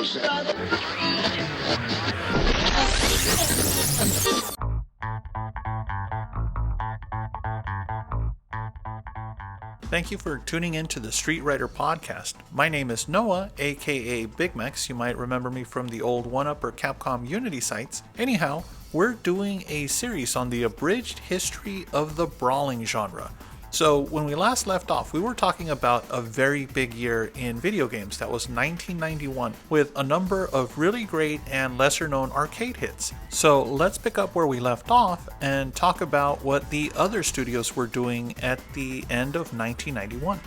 Thank you for tuning in to the Street Writer Podcast. My name is Noah, aka Big Mex. You might remember me from the old 1UP or Capcom Unity sites. Anyhow, we're doing a series on the abridged history of the brawling genre. So when we last left off, we were talking about a very big year in video games. That was 1991, with a number of really great and lesser known arcade hits. So let's pick up where we left off and talk about what the other studios were doing at the end of 1991.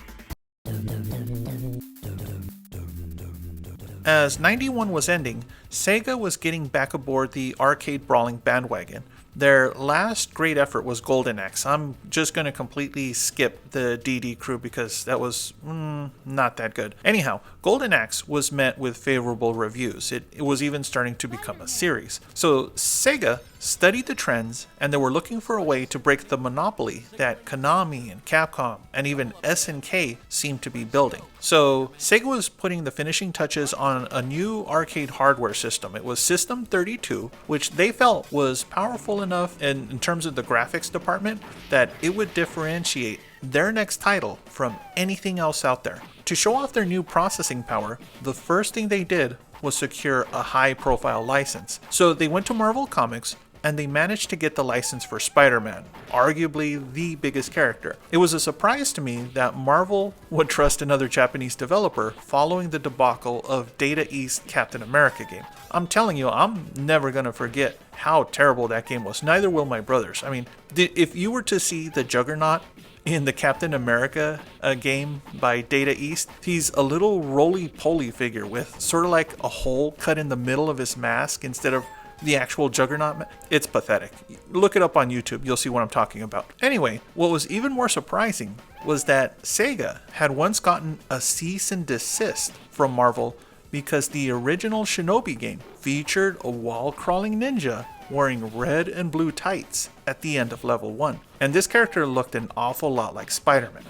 As 91 was ending, Sega was getting back aboard the arcade brawling bandwagon. Their last great effort was Golden Axe. I'm just going to completely skip the DD crew because that was not that good. Anyhow, Golden Axe was met with favorable reviews. It was even starting to become a series. So Sega studied the trends, and they were looking for a way to break the monopoly that Konami and Capcom and even SNK seemed to be building. So Sega was putting the finishing touches on a new arcade hardware system. It was System 32, which they felt was powerful enough in terms of the graphics department that it would differentiate their next title from anything else out there. To show off their new processing power, the first thing they did was secure a high-profile license. So they went to Marvel Comics, and they managed to get the license for SpiderMan, arguably the biggest character. It was a surprise to me that Marvel would trust another Japanese developer following the debacle of Data East Captain America game. I'm telling you, I'm never gonna forget how terrible that game was. Neither will my brothers. I mean, if you were to see the Juggernaut in the Captain America game by Data East, he's a little roly-poly figure with sort of like a hole cut in the middle of his mask instead of the actual Juggernaut. It's pathetic. Look it up on YouTube, you'll see what I'm talking about. Anyway, what was even more surprising was that Sega had once gotten a cease and desist from Marvel because the original Shinobi game featured a wall-crawling ninja wearing red and blue tights at the end of level 1. And this character looked an awful lot like Spider-Man.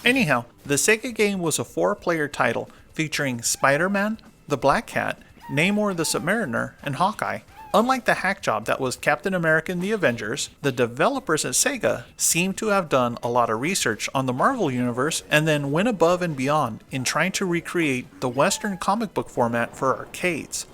Anyhow, the Sega game was a 4-player title featuring Spider-Man, the Black Cat, Namor the Submariner, and Hawkeye. Unlike the hack job that was Captain America and the Avengers, the developers at Sega seem to have done a lot of research on the Marvel Universe and then went above and beyond in trying to recreate the Western comic book format for arcades.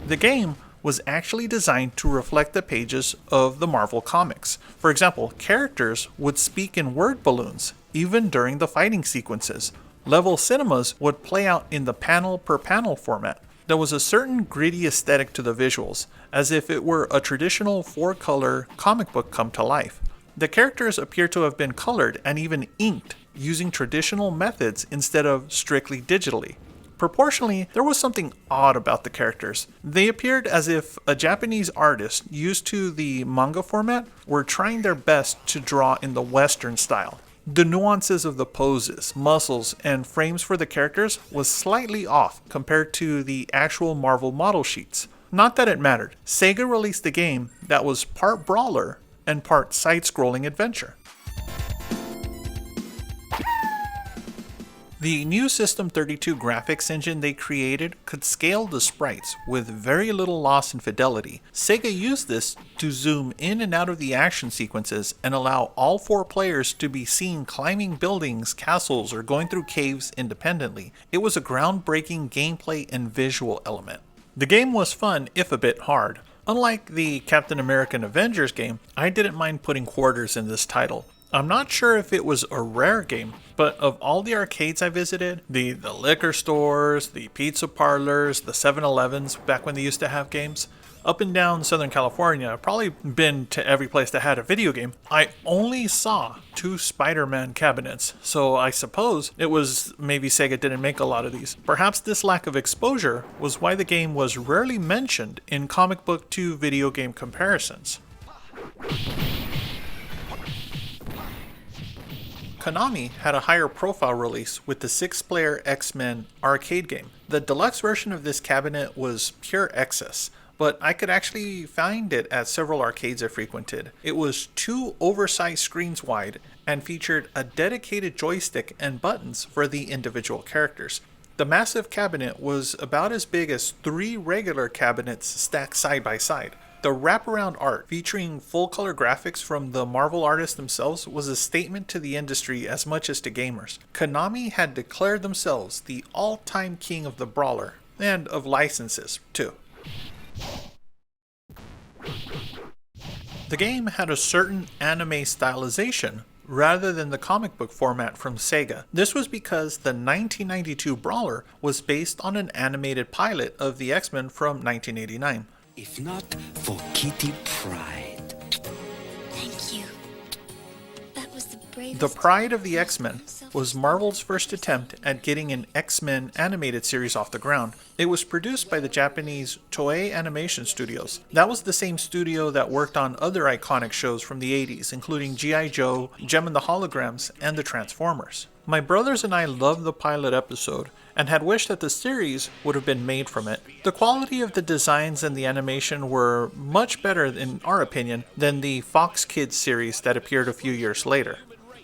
The game was actually designed to reflect the pages of the Marvel comics. For example, characters would speak in word balloons, even during the fighting sequences. Level cinemas would play out in the panel-per-panel format. There was a certain gritty aesthetic to the visuals, as if it were a traditional 4-color comic book come to life. The characters appear to have been colored and even inked, using traditional methods instead of strictly digitally. Proportionally, there was something odd about the characters. They appeared as if a Japanese artist used to the manga format were trying their best to draw in the Western style. The nuances of the poses, muscles, and frames for the characters was slightly off compared to the actual Marvel model sheets. Not that it mattered. Sega released a game that was part brawler and part side-scrolling adventure. The new System 32 graphics engine they created could scale the sprites with very little loss in fidelity. Sega used this to zoom in and out of the action sequences and allow all 4 players to be seen climbing buildings, castles, or going through caves independently. It was a groundbreaking gameplay and visual element. The game was fun, if a bit hard. Unlike the Captain America and Avengers game, I didn't mind putting quarters in this title. I'm not sure if it was a rare game, but of all the arcades I visited, the liquor stores, the pizza parlors, the 7-Elevens back when they used to have games, up and down Southern California, I've probably been to every place that had a video game. I only saw 2 Spider-Man cabinets, so I suppose it was maybe Sega didn't make a lot of these. Perhaps this lack of exposure was why the game was rarely mentioned in comic book to video game comparisons. Konami had a higher profile release with the 6-player X-Men arcade game. The deluxe version of this cabinet was pure excess. but I could actually find it at several arcades I frequented. It was 2 oversized screens wide and featured a dedicated joystick and buttons for the individual characters. The massive cabinet was about as big as 3 regular cabinets stacked side by side. The wraparound art, featuring full-color graphics from the Marvel artists themselves, was a statement to the industry as much as to gamers. Konami had declared themselves the all-time king of the brawler, and of licenses, too. The game had a certain anime stylization, rather than the comic book format from Sega. This was because the 1992 brawler was based on an animated pilot of the X-Men from 1989. If not for Kitty Pride. Thank you. That was the bravest. The Pride of the X-Men was Marvel's first attempt at getting an X-Men animated series off the ground. It was produced by the Japanese Toei Animation Studios. That was the same studio that worked on other iconic shows from the 80s, including G.I. Joe, Gem and the Holograms, and the Transformers. My brothers and I loved the pilot episode and had wished that the series would have been made from it. The quality of the designs and the animation were much better, in our opinion, than the Fox Kids series that appeared a few years later.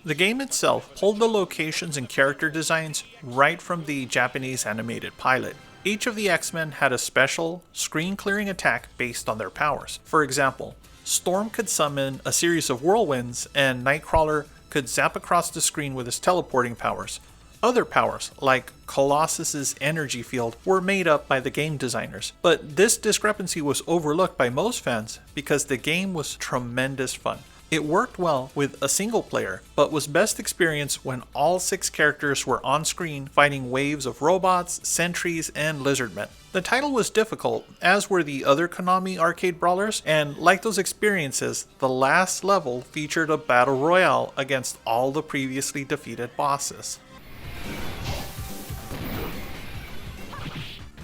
The game itself pulled the locations and character designs right from the Japanese animated pilot. Each of the X-Men had a special, screen-clearing attack based on their powers. For example, Storm could summon a series of whirlwinds, and Nightcrawler could zap across the screen with his teleporting powers. Other powers, like Colossus's energy field, were made up by the game designers. But this discrepancy was overlooked by most fans because the game was tremendous fun. It worked well with a single player, but was best experienced when all 6 characters were on screen fighting waves of robots, sentries, and lizardmen. The title was difficult, as were the other Konami arcade brawlers, and like those experiences, the last level featured a battle royale against all the previously defeated bosses.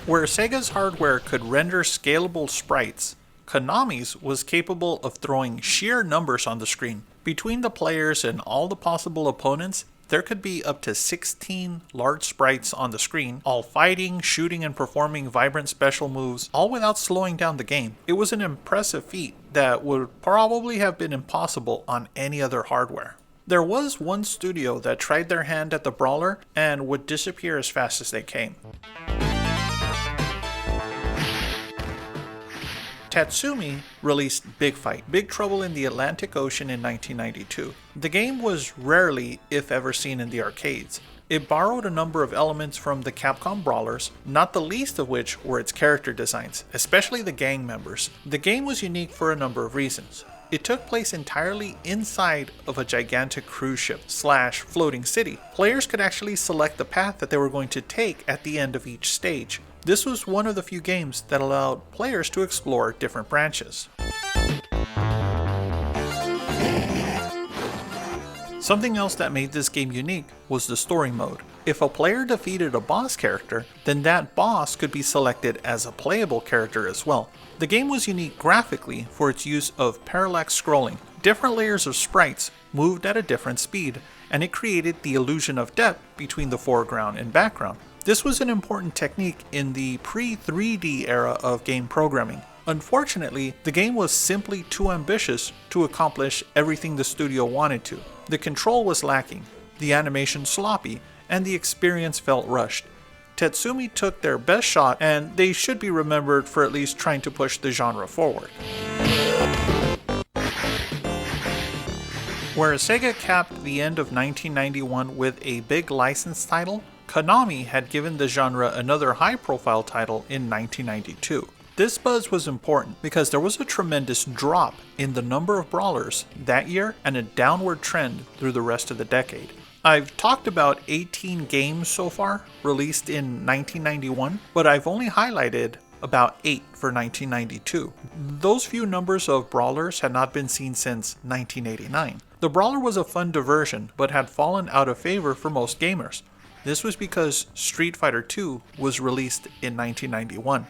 Where Sega's hardware could render scalable sprites, Konami's was capable of throwing sheer numbers on the screen. Between the players and all the possible opponents, there could be up to 16 large sprites on the screen, all fighting, shooting, and performing vibrant special moves, all without slowing down the game. It was an impressive feat that would probably have been impossible on any other hardware. There was one studio that tried their hand at the brawler and would disappear as fast as they came. Tatsumi released Big Fight, Big Trouble in the Atlantic Ocean in 1992. The game was rarely, if ever, seen in the arcades. It borrowed a number of elements from the Capcom brawlers, not the least of which were its character designs, especially the gang members. The game was unique for a number of reasons. It took place entirely inside of a gigantic cruise ship / floating city. Players could actually select the path that they were going to take at the end of each stage. This was one of the few games that allowed players to explore different branches. Something else that made this game unique was the story mode. If a player defeated a boss character, then that boss could be selected as a playable character as well. The game was unique graphically for its use of parallax scrolling. Different layers of sprites moved at a different speed, and it created the illusion of depth between the foreground and background. This was an important technique in the pre-3D era of game programming. Unfortunately, the game was simply too ambitious to accomplish everything the studio wanted to. The control was lacking, the animation sloppy, and the experience felt rushed. Tatsumi took their best shot, and they should be remembered for at least trying to push the genre forward. Whereas Sega capped the end of 1991 with a big licensed title, Konami had given the genre another high-profile title in 1992. This buzz was important because there was a tremendous drop in the number of brawlers that year and a downward trend through the rest of the decade. I've talked about 18 games so far released in 1991, but I've only highlighted about 8 for 1992. Those few numbers of brawlers had not been seen since 1989. The brawler was a fun diversion, but had fallen out of favor for most gamers. This was because Street Fighter II was released in 1991.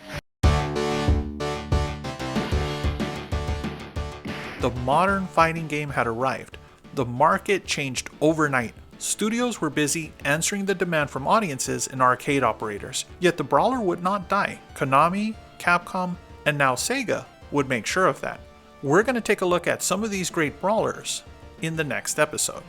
The modern fighting game had arrived. The market changed overnight. Studios were busy answering the demand from audiences and arcade operators. Yet the brawler would not die. Konami, Capcom, And now Sega would make sure of that. We're going to take a look at some of these great brawlers in the next episode.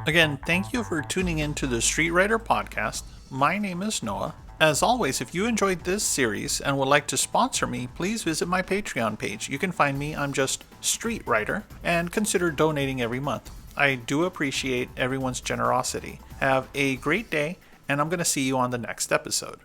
Again, thank you for tuning in to the Street Writer podcast. My name is Noah. As always, if you enjoyed this series and would like to sponsor me, please visit my Patreon page. You can find me, I'm just Street Writer, and consider donating every month. I do appreciate everyone's generosity. Have a great day, and I'm going to see you on the next episode.